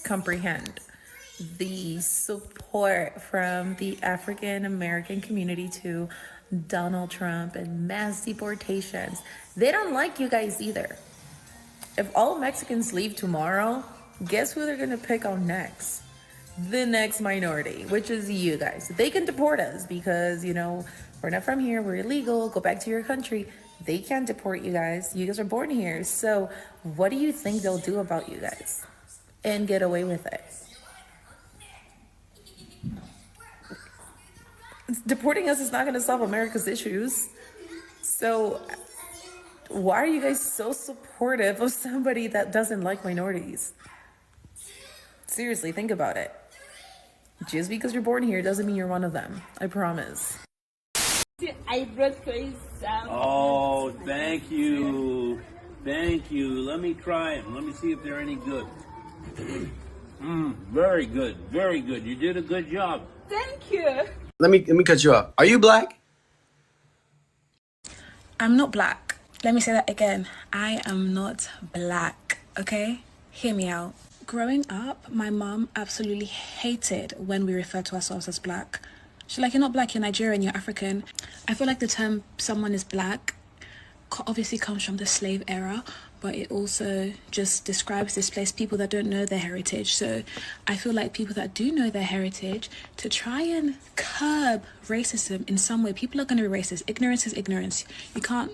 comprehend the support from the African American community to Donald Trump and mass deportations. They don't like you guys either. If all Mexicans leave tomorrow, guess who they're gonna pick on next? The next minority, which is you guys. They can deport us because, we're not from here, we're illegal, go back to your country. They can't deport you guys. You guys are born here. So what do you think they'll do about you guys and get away with it? Deporting us is not going to solve America's issues. So why are you guys so supportive of somebody that doesn't like minorities? Seriously, think about it. Just because you're born here doesn't mean you're one of them. I promise. I brought for some. Oh, thank you. Thank you. Let me try them. Let me see if they're any good. Very good. Very good. You did a good job. Thank you. Let me cut you off. Are you black? I'm not black. Let me say that again. I am not black, okay? Hear me out. Growing up, my mom absolutely hated when we refer to ourselves as black. She's like, you're not black, you're Nigerian, you're African. I feel like the term someone is black obviously comes from the slave era, but it also just describes displaced people that don't know their heritage. So I feel like people that do know their heritage, to try and curb racism in some way, people are going to be racist. Ignorance is ignorance. You can't.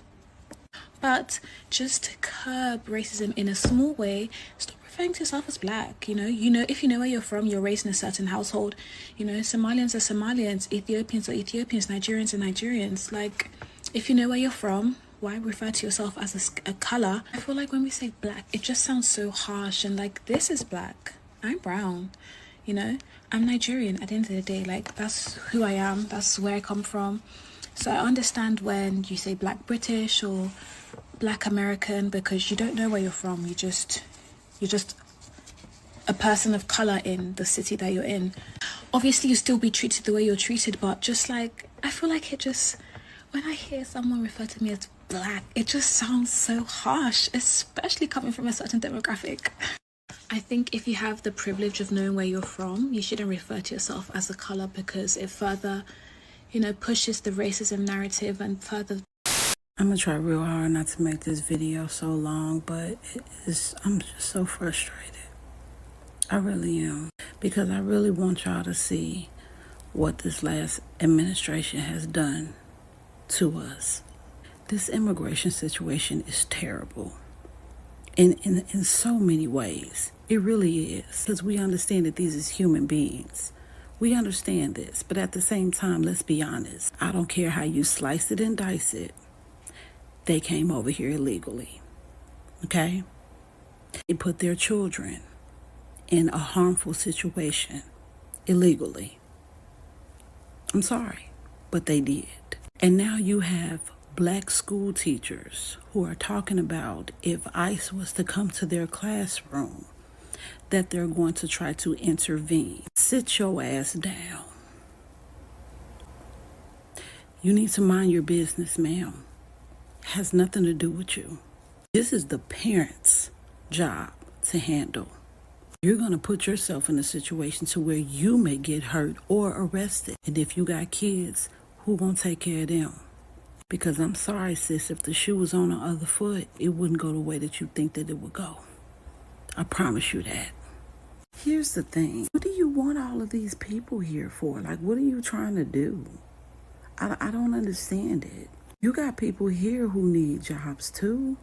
But just to curb racism in a small way, stop referring to yourself as black. If you know where you're from, you're raised in a certain household. Somalians are Somalians, Ethiopians are Ethiopians, Nigerians are Nigerians. Like, if you know where you're from, why refer to yourself as a color? I feel like when we say black, it just sounds so harsh and like, this is black. I'm brown. I'm Nigerian at the end of the day. Like, that's who I am. That's where I come from. So I understand when you say black British or black American, because you don't know where you're from. You're just a person of color in the city that you're in. Obviously, you still be treated the way you're treated, but just like, I feel like when I hear someone refer to me as black, it just sounds so harsh, especially coming from a certain demographic. I think if you have the privilege of knowing where you're from, you shouldn't refer to yourself as a color, because it further, pushes the racism narrative and further. I'm gonna try real hard not to make this video so long, but I'm just so frustrated. I really am, because I really want y'all to see what this last administration has done to us. This immigration situation is terrible in so many ways. It really is, because we understand that these is human beings. We understand this, but at the same time, let's be honest. I don't care how you slice it and dice it. They came over here illegally, okay? They put their children in a harmful situation illegally. I'm sorry, but they did. And now you have black school teachers who are talking about if ICE was to come to their classroom, that they're going to try to intervene. Sit your ass down. You need to mind your business, ma'am. Has nothing to do with you. This is the parents' job to handle. You're going to put yourself in a situation to where you may get hurt or arrested. And if you got kids, who gonna take care of them? Because I'm sorry, sis, if the shoe was on the other foot, it wouldn't go the way that you think that it would go. I promise you that. Here's the thing. What do you want all of these people here for? Like, what are you trying to do? I don't understand it. You got people here who need jobs too.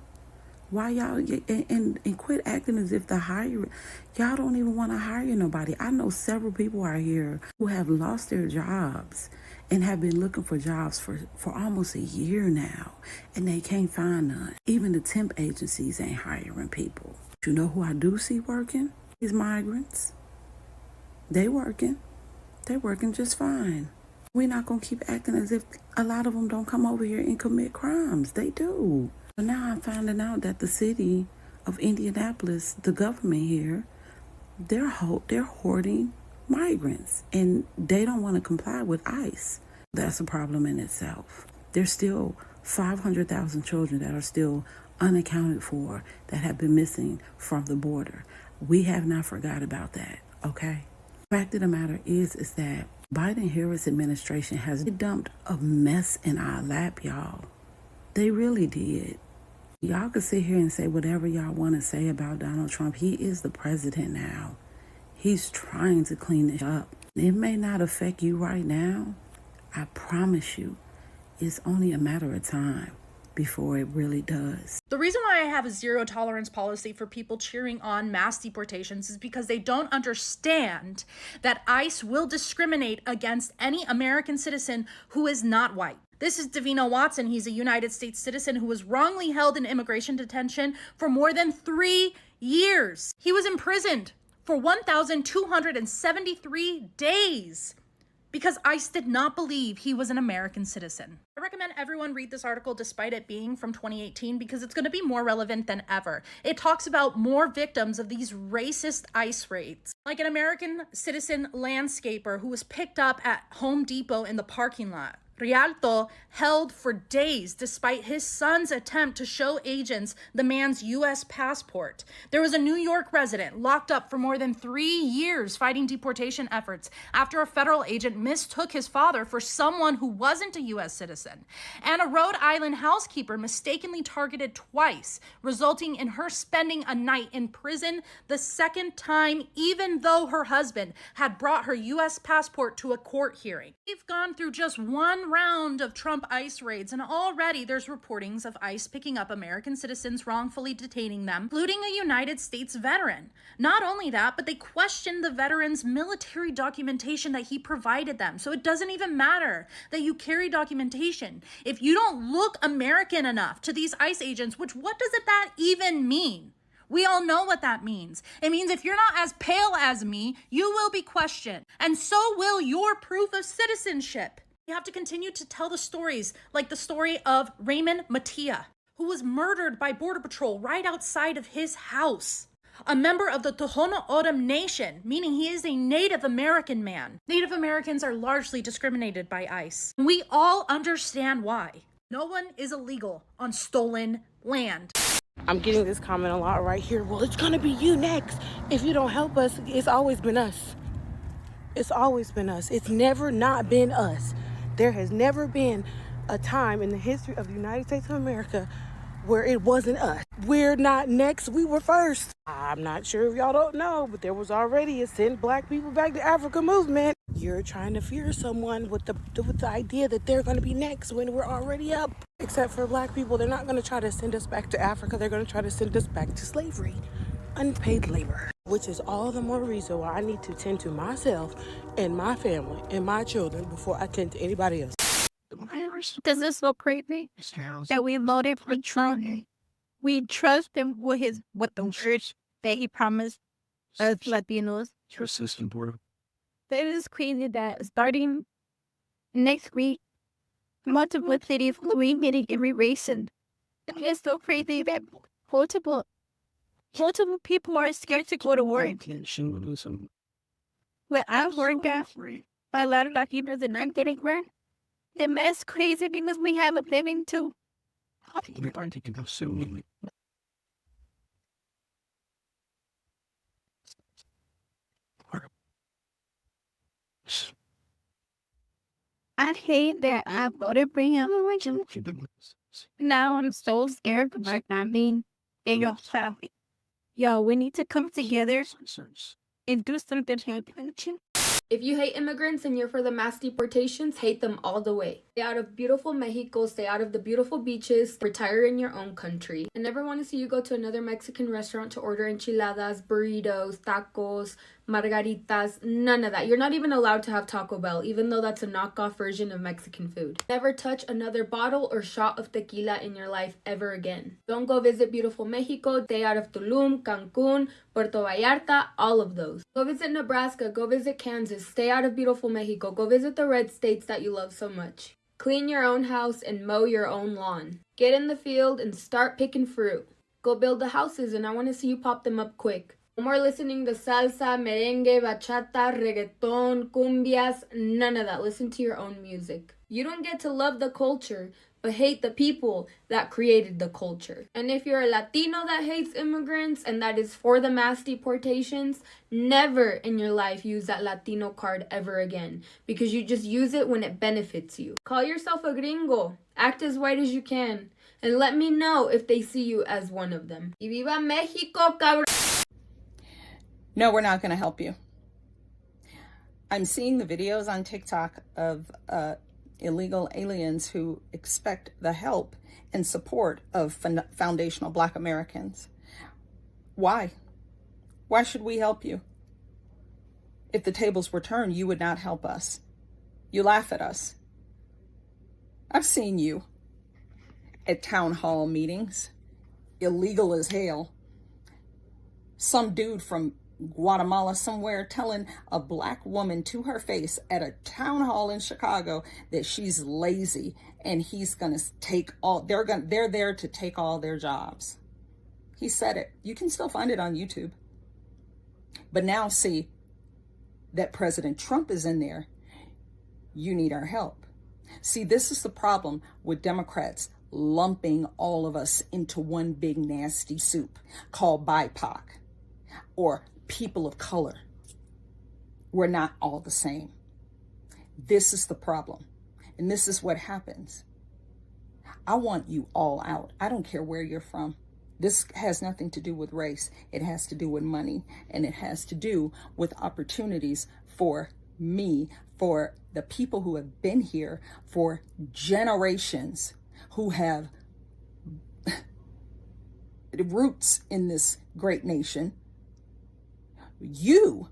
Why y'all, and quit acting as if y'all don't even want to hire nobody. I know several people out here who have lost their jobs and have been looking for jobs for almost a year now, and they can't find none. Even the temp agencies ain't hiring people. You know who I do see working? These migrants. They working just fine. We're not going to keep acting as if a lot of them don't come over here and commit crimes. They do. But now I'm finding out that the city of Indianapolis, the government here, they're hoarding migrants, and they don't want to comply with ICE. That's a problem in itself. There's still 500,000 children that are still unaccounted for that have been missing from the border. We have not forgot about that, okay? The fact of the matter is that Biden-Harris administration has dumped a mess in our lap, y'all. They really did. Y'all can sit here and say whatever y'all want to say about Donald Trump. He is the president now. He's trying to clean it up. It may not affect you right now. I promise you, it's only a matter of time before it really does. The reason why I have a zero tolerance policy for people cheering on mass deportations is because they don't understand that ICE will discriminate against any American citizen who is not white. This is Davina Watson. He's a United States citizen who was wrongly held in immigration detention for more than 3 years. He was imprisoned for 1,273 days because ICE did not believe he was an American citizen. I recommend everyone read this article despite it being from 2018 because it's going to be more relevant than ever. It talks about more victims of these racist ICE raids, like an American citizen landscaper who was picked up at Home Depot in the parking lot. Rialto held for days despite his son's attempt to show agents the man's U.S. passport. There was a New York resident locked up for more than 3 years fighting deportation efforts after a federal agent mistook his father for someone who wasn't a U.S. citizen. And a Rhode Island housekeeper mistakenly targeted twice, resulting in her spending a night in prison the second time, even though her husband had brought her U.S. passport to a court hearing. We've gone through just one round of Trump ICE raids, and already there's reportings of ICE picking up American citizens, wrongfully detaining them, including a United States veteran. Not only that, but they questioned the veteran's military documentation that he provided them. So it doesn't even matter that you carry documentation. If you don't look American enough to these ICE agents, which what does that even mean? We all know what that means. It means if you're not as pale as me, you will be questioned. And so will your proof of citizenship. You have to continue to tell the stories, like the story of Raymond Mattia, who was murdered by Border Patrol right outside of his house. A member of the Tohono O'odham Nation, meaning he is a Native American man. Native Americans are largely discriminated by ICE. We all understand why. No one is illegal on stolen land. I'm getting this comment a lot right here. Well, it's gonna be you next. If you don't help us, it's always been us. It's always been us. It's never not been us. There has never been a time in the history of the United States of America where it wasn't us. We're not next, we were first. I'm not sure if y'all don't know, but there was already a Send Black People Back to Africa movement. You're trying to fear someone with the idea that they're gonna be next when we're already up. Except for Black people, they're not gonna try to send us back to Africa, they're gonna try to send us back to slavery. Unpaid labor. Which is all the more reason why I need to tend to myself and my family and my children before I tend to anybody else. This is so crazy that we voted for Trump. We trust him with the words that he promised us Latinos. That is crazy that starting next week, multiple cities will be getting erased. It's so crazy that multiple people are scared to go to work. When I work at a lot of Latinos are not getting work. And that's crazy because we have a living too. I hate that I voted for him. Now I'm so scared about not being in your family. Yo, we need to come together and do something happen. If you hate immigrants and you're for the mass deportations, hate them all the way. Stay out of beautiful Mexico, stay out of the beautiful beaches, retire in your own country. I never want to see you go to another Mexican restaurant to order enchiladas, burritos, tacos, margaritas, none of that. You're not even allowed to have Taco Bell, even though that's a knockoff version of Mexican food. Never touch another bottle or shot of tequila in your life ever again. Don't go visit beautiful Mexico, stay out of Tulum, Cancun, Puerto Vallarta, all of those. Go visit Nebraska, go visit Kansas, stay out of beautiful Mexico, go visit the red states that you love so much. Clean your own house and mow your own lawn. Get in the field and start picking fruit. Go build the houses and I want to see you pop them up quick. No more listening to salsa, merengue, bachata, reggaeton, cumbias, none of that. Listen to your own music. You don't get to love the culture, but hate the people that created the culture. And if you're a Latino that hates immigrants and that is for the mass deportations, never in your life use that Latino card ever again, because you just use it when it benefits you. Call yourself a gringo. Act as white as you can. And let me know if they see you as one of them. Y viva Mexico, cabrón! No, we're not going to help you. I'm seeing the videos on TikTok of illegal aliens who expect the help and support of foundational Black Americans. Why? Why should we help you? If the tables were turned, you would not help us. You laugh at us. I've seen you at town hall meetings, illegal as hell. Some dude from Guatemala somewhere telling a Black woman to her face at a town hall in Chicago that she's lazy and he's gonna take all, they're there to take all their jobs. He said it. You can still find it on YouTube. But now see that President Trump is in there. You need our help. See, this is the problem with Democrats lumping all of us into one big nasty soup called BIPOC or people of color. We're not all the same. This is the problem. And this is what happens. I want you all out. I don't care where you're from. This has nothing to do with race. It has to do with money, and it has to do with opportunities for me, for the people who have been here for generations, who have roots in this great nation. You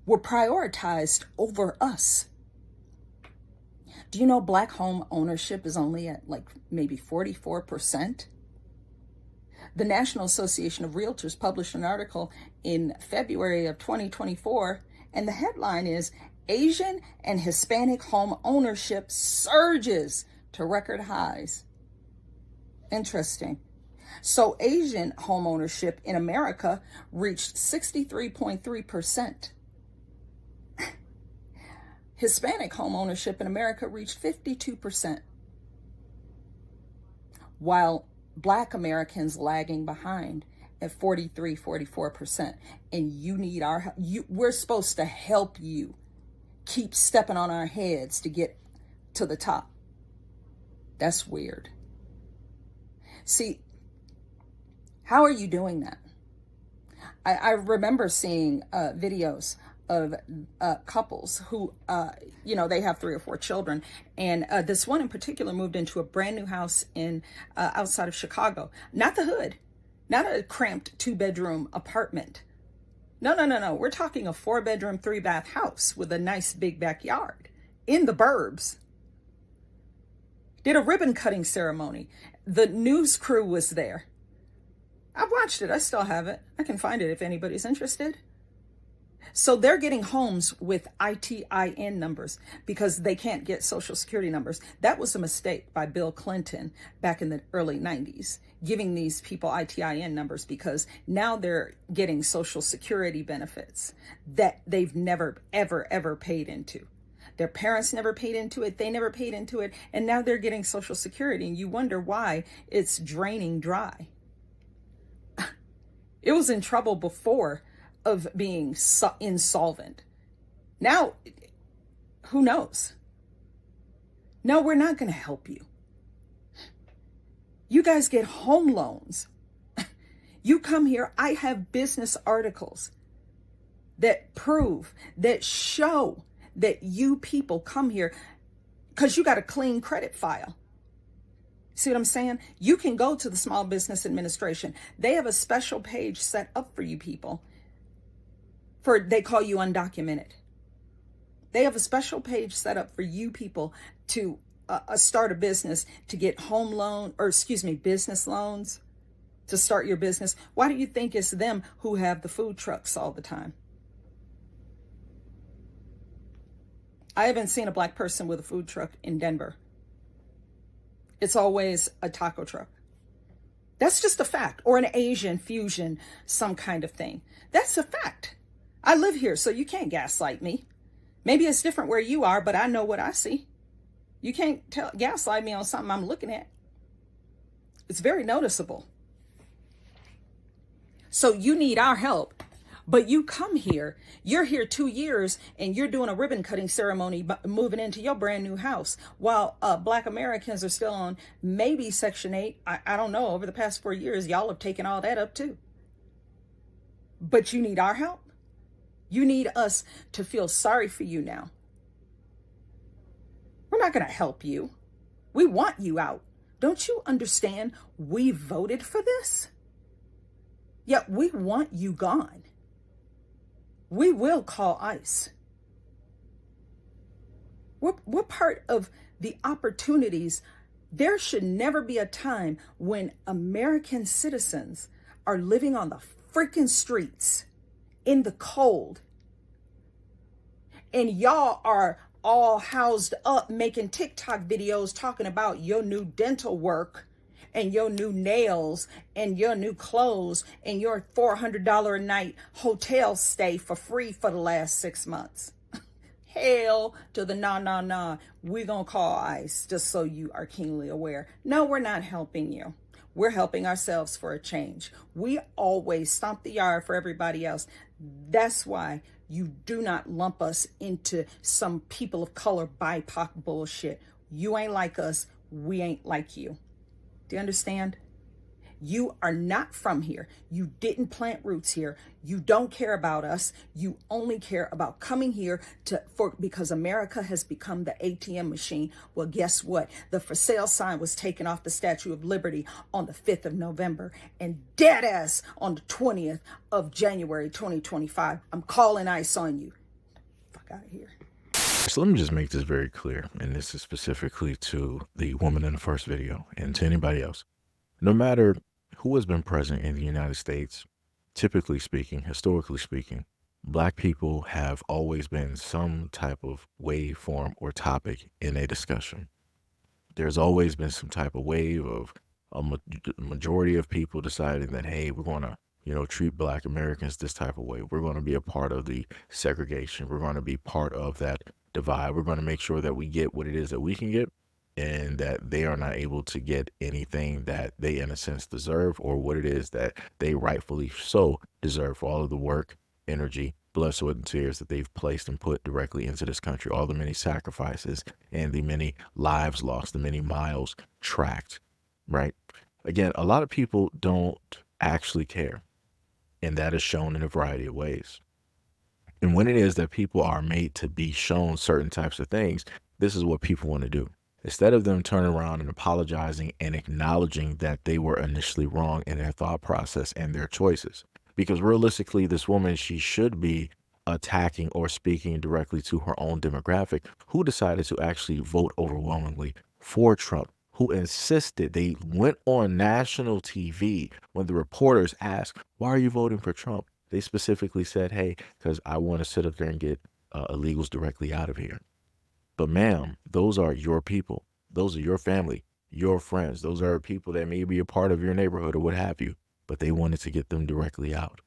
were prioritized over us. Do you know Black home ownership is only at like maybe 44%? The National Association of Realtors published an article in February of 2024, and the headline is Asian and Hispanic home ownership surges to record highs. Interesting. So Asian home ownership in America reached 63.3%. Hispanic home ownership in America reached 52%. While Black Americans lagging behind at 44%. And you need our help. We're supposed to help you keep stepping on our heads to get to the top. That's weird. See, how are you doing that? I remember seeing videos of couples who, they have 3 or 4 children. And this one in particular moved into a brand new house in outside of Chicago. Not the hood, not a cramped 2-bedroom apartment. No. We're talking a 4-bedroom, 3-bath house with a nice big backyard in the burbs. Did a ribbon cutting ceremony. The news crew was there. I watched it. I still have it. I can find it if anybody's interested. So they're getting homes with ITIN numbers because they can't get Social Security numbers. That was a mistake by Bill Clinton back in the early 90s, giving these people ITIN numbers, because now they're getting Social Security benefits that they've never, ever paid into. Their parents never paid into it. They never paid into it. And now they're getting Social Security. And you wonder why it's draining dry. It was in trouble before of being insolvent. Now, who knows? No, we're not going to help you. You guys get home loans. You come here. I have business articles that prove, that show that you people come here because you got a clean credit file. See what I'm saying? You can go to the Small Business Administration. They have a special page set up for you people. They call you undocumented. They have a special page set up for you people to start a business, to get business loans to start your business. Why do you think it's them who have the food trucks all the time? I haven't seen a Black person with a food truck in Denver. It's always a taco truck. That's just a fact. Or an Asian fusion, some kind of thing. That's a fact. I live here, so you can't gaslight me. Maybe it's different where you are, but I know what I see. You can't gaslight me on something I'm looking at. It's very noticeable. So you need our help. But you come here, you're here 2 years, and you're doing a ribbon cutting ceremony, moving into your brand new house, while Black Americans are still on maybe Section 8. I don't know. Over the past 4 years, y'all have taken all that up too. But you need our help. You need us to feel sorry for you now. We're not going to help you. We want you out. Don't you understand? We voted for this. Yet we want you gone. We will call ICE. We're part of the opportunities. There should never be a time when American citizens are living on the freaking streets in the cold, and y'all are all housed up making TikTok videos talking about your new dental work and your new nails and your new clothes and your $400 a night hotel stay for free for the last 6 months. Hell to the nah. We're going to call ICE, just so you are keenly aware. No, we're not helping you. We're helping ourselves for a change. We always stomp the yard for everybody else. That's why you do not lump us into some people of color BIPOC bullshit. You ain't like us. We ain't like you. Do you understand? You are not from here. You didn't plant roots here. You don't care about us. You only care about coming here because America has become the ATM machine. Well, guess what? The for sale sign was taken off the Statue of Liberty on the 5th of November and dead ass on the 20th of January 2025. I'm calling ICE on you. Fuck out of here. So let me just make this very clear, and this is specifically to the woman in the first video and to anybody else. No matter who has been present in the United States, typically speaking, historically speaking, Black people have always been some type of wave, form, or topic in a discussion. There's always been some type of wave of a majority of people deciding that, hey, we're going to treat Black Americans this type of way. We're going to be a part of the segregation. We're going to be part of that divide. We're going to make sure that we get what it is that we can get and that they are not able to get anything that they, in a sense, deserve, or what it is that they rightfully so deserve for all of the work, energy, blood, sweat, and tears that they've placed and put directly into this country, all the many sacrifices and the many lives lost, the many miles tracked, right? Again, a lot of people don't actually care. And that is shown in a variety of ways. And when it is that people are made to be shown certain types of things, this is what people want to do. Instead of them turning around and apologizing and acknowledging that they were initially wrong in their thought process and their choices. Because realistically, this woman, she should be attacking or speaking directly to her own demographic, who decided to actually vote overwhelmingly for Trump, who insisted. They went on national TV when the reporters asked, why are you voting for Trump? They specifically said, hey, because I want to sit up there and get illegals directly out of here. But ma'am, those are your people. Those are your family, your friends. Those are people that may be a part of your neighborhood or what have you, but they wanted to get them directly out.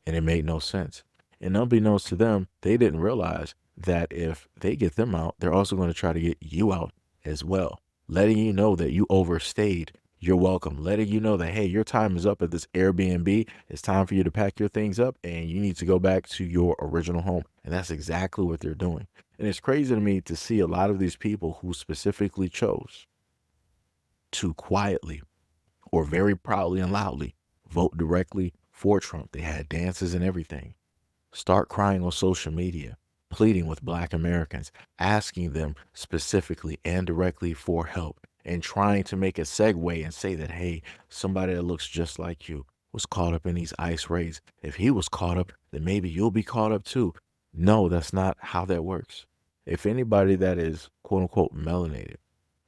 And it made no sense. And unbeknownst to them, they didn't realize that if they get them out, they're also going to try to get you out as well. Letting you know that you overstayed your welcome, letting you know that, hey, your time is up at this Airbnb. It's time for you to pack your things up and you need to go back to your original home. And that's exactly what they're doing. And it's crazy to me to see a lot of these people who specifically chose to quietly or very proudly and loudly vote directly for Trump. They had dances and everything. Start crying on social media, pleading with Black Americans, asking them specifically and directly for help, and trying to make a segue and say that, hey, somebody that looks just like you was caught up in these ICE raids. If he was caught up, then maybe you'll be caught up too. No, that's not how that works. If anybody that is quote unquote melanated,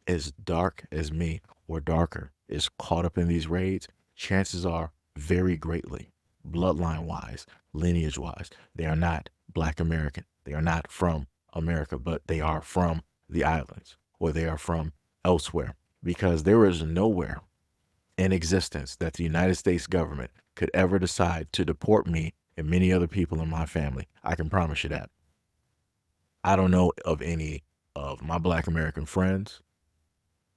as dark as me or darker, is caught up in these raids, chances are very greatly, bloodline wise, lineage wise, they are not Black American. They are not from America, but they are from the islands or they are from elsewhere, because there is nowhere in existence that the United States government could ever decide to deport me and many other people in my family. I can promise you that. I don't know of any of my Black American friends,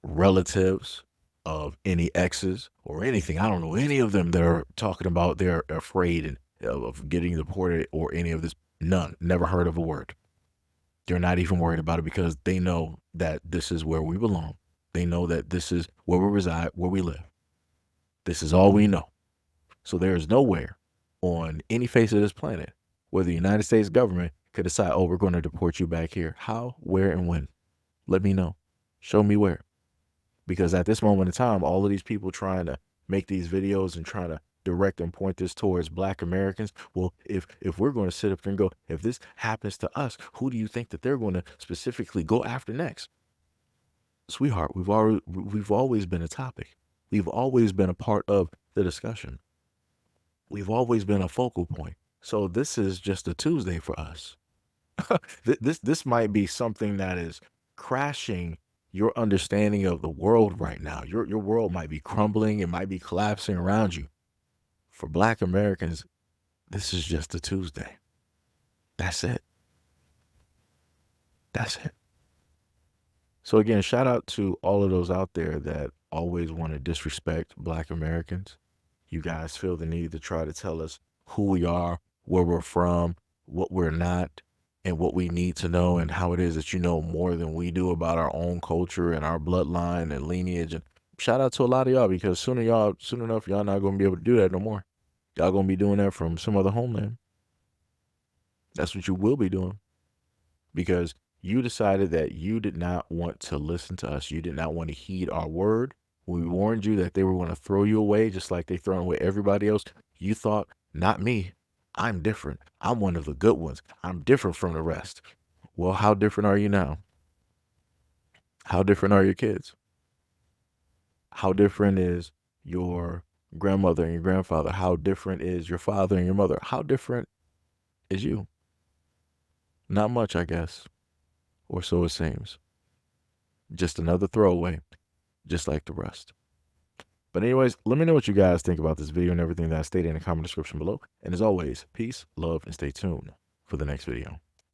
relatives, of any exes or anything. I don't know any of them that are talking about they're afraid of getting deported or any of this. None. Never heard of a word. They're not even worried about it because they know that this is where we belong. They know that this is where we reside, where we live. This is all we know. So there is nowhere on any face of this planet where the United States government could decide, oh, we're going to deport you back here. How, where, and when? Let me know. Show me where. Because at this moment in time, all of these people trying to make these videos and trying to direct and point this towards Black Americans. Well, if we're going to sit up and go, if this happens to us, who do you think that they're going to specifically go after next? Sweetheart, we've always been a topic. We've always been a part of the discussion. We've always been a focal point. So this is just a Tuesday for us. This might be something that is crashing your understanding of the world right now. Your world might be crumbling. It might be collapsing around you. For Black Americans, this is just a Tuesday. That's it. That's it. So again, shout out to all of those out there that always want to disrespect Black Americans. You guys feel the need to try to tell us who we are, where we're from, what we're not, and what we need to know, and how it is that you know more than we do about our own culture and our bloodline and lineage. And shout out to a lot of y'all, because soon enough, y'all not going to be able to do that no more. Y'all going to be doing that from some other homeland. That's what you will be doing, because you decided that you did not want to listen to us. You did not want to heed our word. We warned you that they were going to throw you away just like they thrown away everybody else. You thought, not me. I'm different. I'm one of the good ones. I'm different from the rest. Well, how different are you now? How different are your kids? How different is your grandmother and your grandfather? How different is your father and your mother? How different is you? Not much, I guess. Or so it seems. Just another throwaway, just like the rest. But anyways, let me know what you guys think about this video and everything that I stated in the comment description below. And as always, peace, love, and stay tuned for the next video.